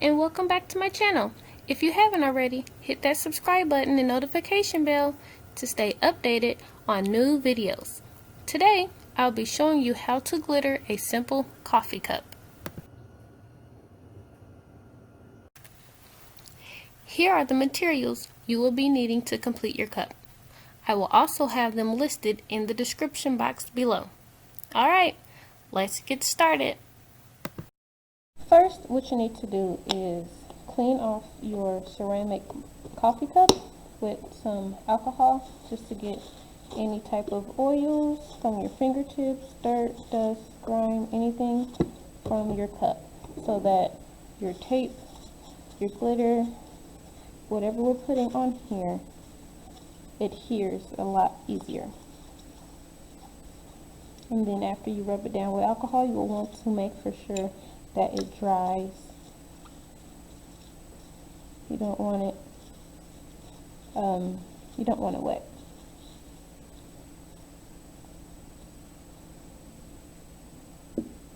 and welcome back to my channel. If you haven't already, hit that subscribe button and notification bell to stay updated on new videos. Today, I'll be showing you how to glitter a simple coffee cup. Here are the materials you will be needing to complete your cup. I will also have them listed in the description box below. Alright, let's get started. First, what you need to do is clean off your ceramic coffee cup with some alcohol just to get any type of oils from your fingertips, dirt, dust, grime, anything from your cup, so that your tape, your glitter, whatever we're putting on here adheres a lot easier. And then after you rub it down with alcohol, you will want to make for sure that it dries. You don't want it wet.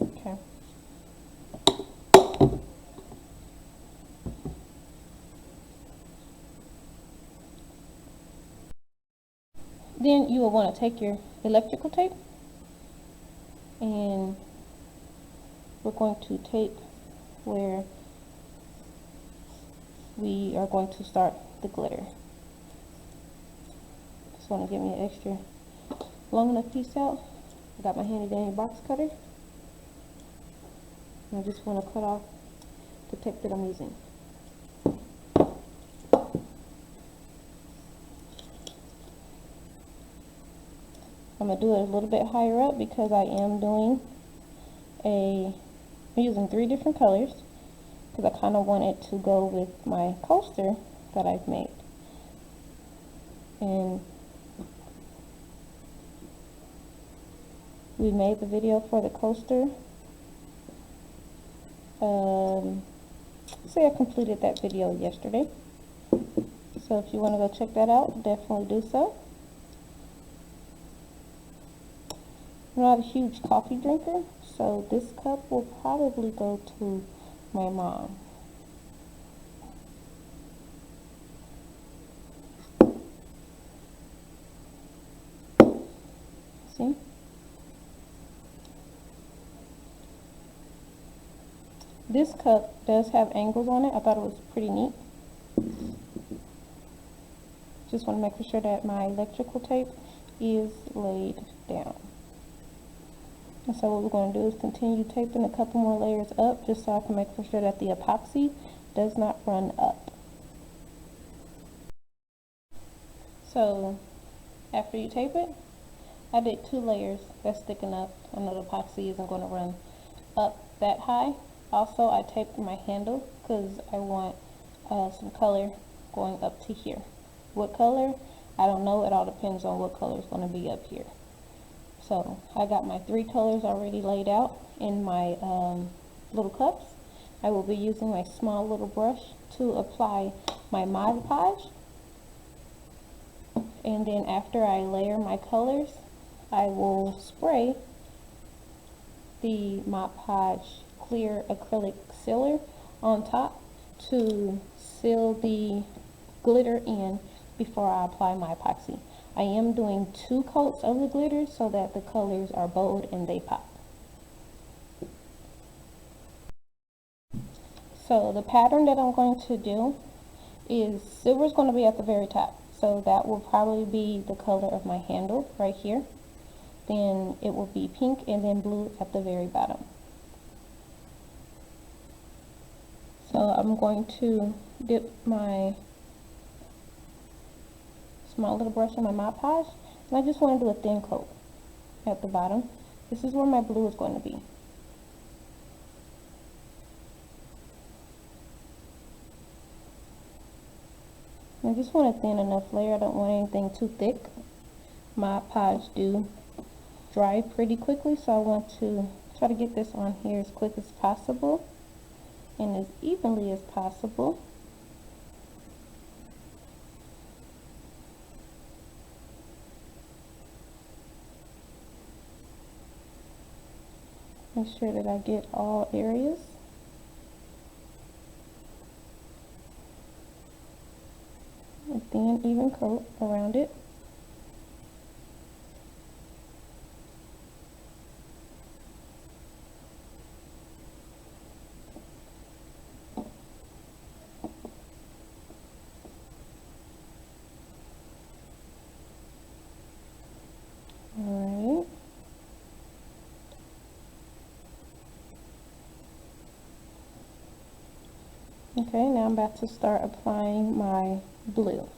Okay. Then you will want to take your electrical tape, and we're going to tape where we are going to start the glitter. Just want to get me an extra long enough piece out. I got my handy dandy box cutter, and I just want to cut off the tape that I'm using. I'm going to do it a little bit higher up because I'm using 3 different colors because I kind of want it to go with my coaster that I've made. And we made the video for the coaster. Say I completed that video yesterday. So if you want to go check that out, definitely do so. I'm not a huge coffee drinker, so this cup will probably go to my mom. See? This cup does have angles on it. I thought it was pretty neat. Just want to make sure that my electrical tape is laid down. And so what we're going to do is continue taping a couple more layers up just so I can make sure that the epoxy does not run up. So after you tape it, I did 2 layers. That's thick enough. I know the epoxy isn't going to run up that high. Also, I taped my handle because I want some color going up to here. What color? I don't know. It all depends on what color is going to be up here. So I got my 3 colors already laid out in my little cups. I will be using my small little brush to apply my Mod Podge. And then after I layer my colors, I will spray the Mod Podge clear acrylic sealer on top to seal the glitter in before I apply my epoxy. I am doing 2 coats of the glitter so that the colors are bold and they pop. So the pattern that I'm going to do is silver is going to be at the very top. So that will probably be the color of my handle right here. Then it will be pink and then blue at the very bottom. So I'm going to dip my small little brush in my Mod Podge, and I just want to do a thin coat at the bottom. This is where my blue is going to be. And I just want a thin enough layer. I don't want anything too thick. Mod Podge do dry pretty quickly, so I want to try to get this on here as quick as possible and as evenly as possible. Make sure that I get all areas. an even coat around it. Alright. Okay, now I'm about to start applying my blue.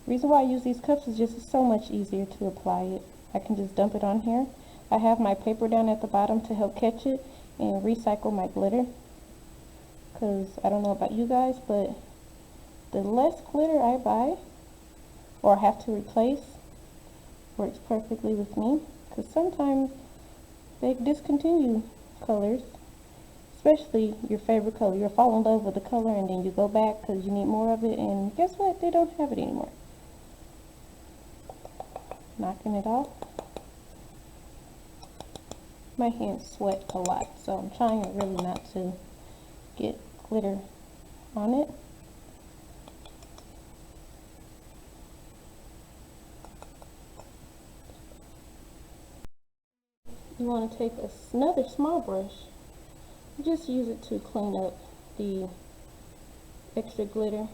The reason why I use these cups is just it's so much easier to apply it. I can just dump it on here. I have my paper down at the bottom to help catch it and recycle my glitter. Because I don't know about you guys, but the less glitter I buy or have to replace works perfectly with me. Because sometimes they discontinue colors, especially your favorite color. You'll fall in love with the color and then you go back because you need more of it, and guess what? They don't have it anymore. Knocking it off. My hands sweat a lot, so I'm trying really not to get glitter on it. You want to take another small brush, just use it to clean up the extra glitter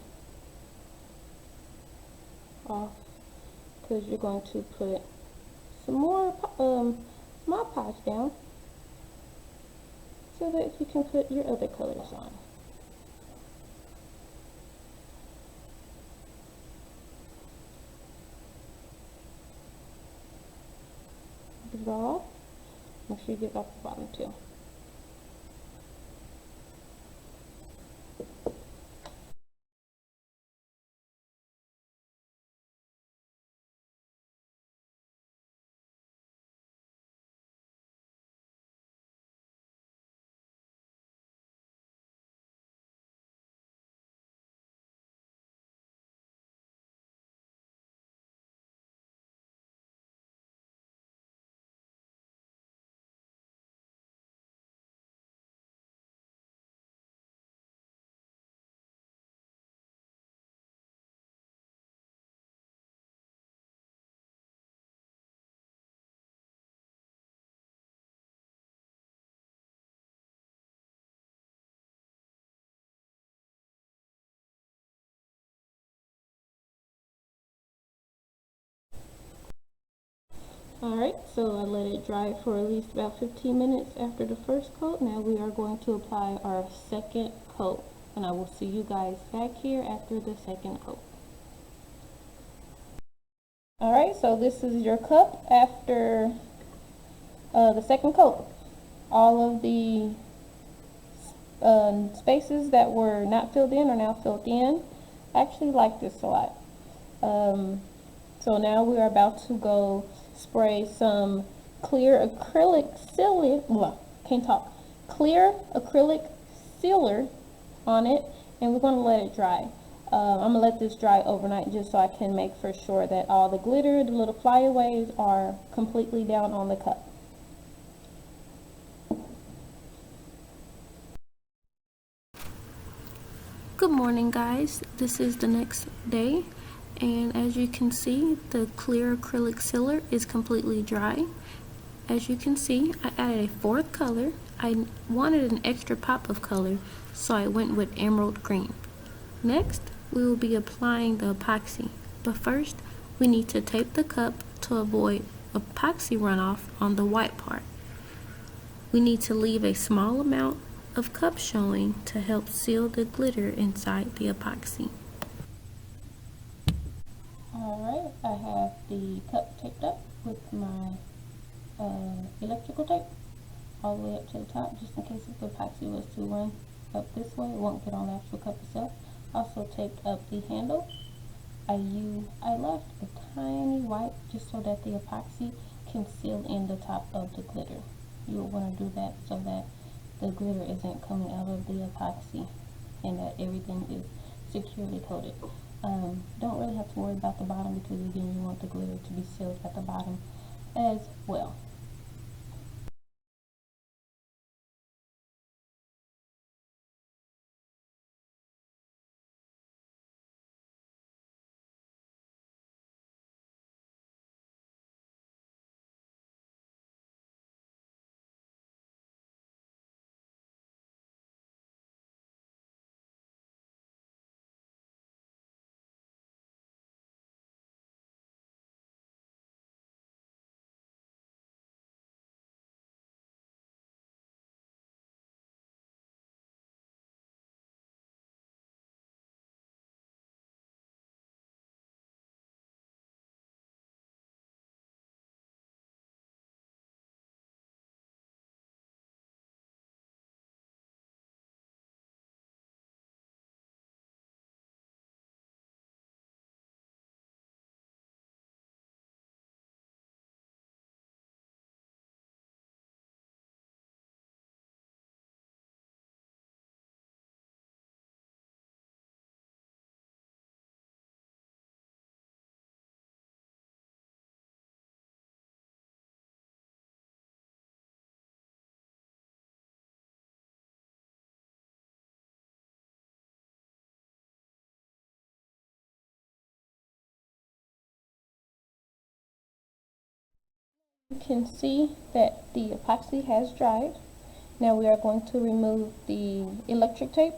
off, because you're going to put some more Mod Podge down so that you can put your other colors on. Get it all off. Make sure you get it off the bottom too. Alright, so I let it dry for at least about 15 minutes after the first coat. Now we are going to apply our second coat, and I will see you guys back here after the second coat. Alright, so this is your cup after the second coat. All of the spaces that were not filled in are now filled in. I actually like this a lot. So now we are about to go spray some clear acrylic sealer on it, and we're going to let it dry. I'm going to let this dry overnight just so I can make for sure that all the glitter, the little flyaways, are completely down on the cup. Good morning, guys. This is the next day, and as you can see, the clear acrylic sealer is completely dry. As you can see, I added a fourth color. I wanted an extra pop of color, so I went with emerald green. Next, we will be applying the epoxy, but first we need to tape the cup to avoid epoxy runoff on the white part. We need to leave a small amount of cup showing to help seal the glitter inside the epoxy. Alright, I have the cup taped up with my electrical tape all the way up to the top, just in case if the epoxy was to run up this way, it won't get on the actual cup itself. Also taped up the handle. I left a tiny wipe just so that the epoxy can seal in the top of the glitter. You will want to do that so that the glitter isn't coming out of the epoxy and that everything is securely coated. Don't really have to worry about the bottom because again you want the glitter to be sealed at the bottom as well. You can see that the epoxy has dried. Now we are going to remove the electric tape,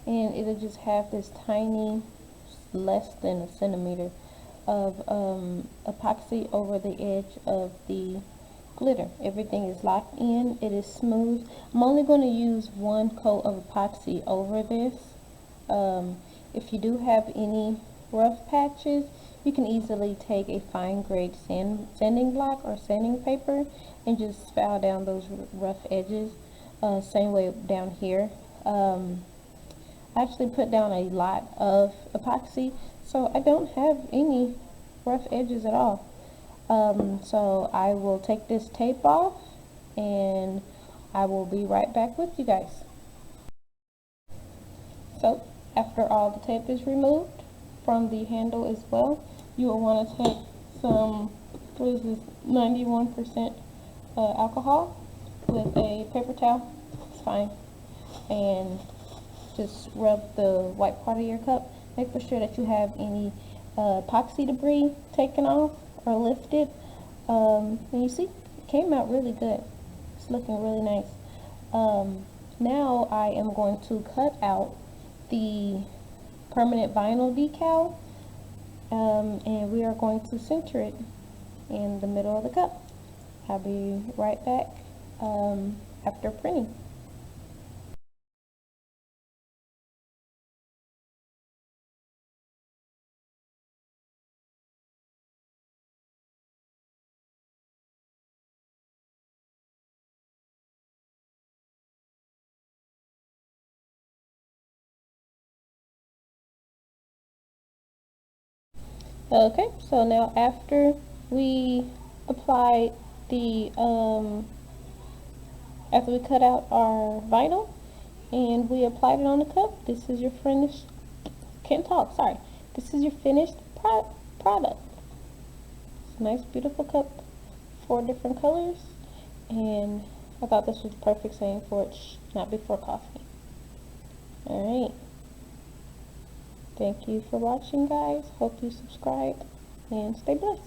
and it'll just have this tiny, less than a centimeter of epoxy over the edge of the glitter. Everything is locked in. It is smooth. I'm only going to use one coat of epoxy over this. If you do have any rough patches, you can easily take a fine grade sanding block or sanding paper and just file down those rough edges. Same way down here. I actually put down a lot of epoxy, so I don't have any rough edges at all. So I will take this tape off and I will be right back with you guys. So after all the tape is removed from the handle as well, you will want to take some, what is this, 91% alcohol with a paper towel. It's fine. And just rub the white part of your cup. Make sure that you have any epoxy debris taken off or lifted. And you see, it came out really good. It's looking really nice. Now I am going to cut out the permanent vinyl decal, and we are going to center it in the middle of the cup. I'll be right back after printing. Okay, so now after we apply the after we cut out our vinyl and we applied it on the cup, this is your finished, can't talk, sorry, this is your finished product. It's a nice beautiful cup, 4 different colors, and I thought this was the perfect saying for it, not before coffee. Alright. Thank you for watching, guys. Hope you subscribe and stay blessed.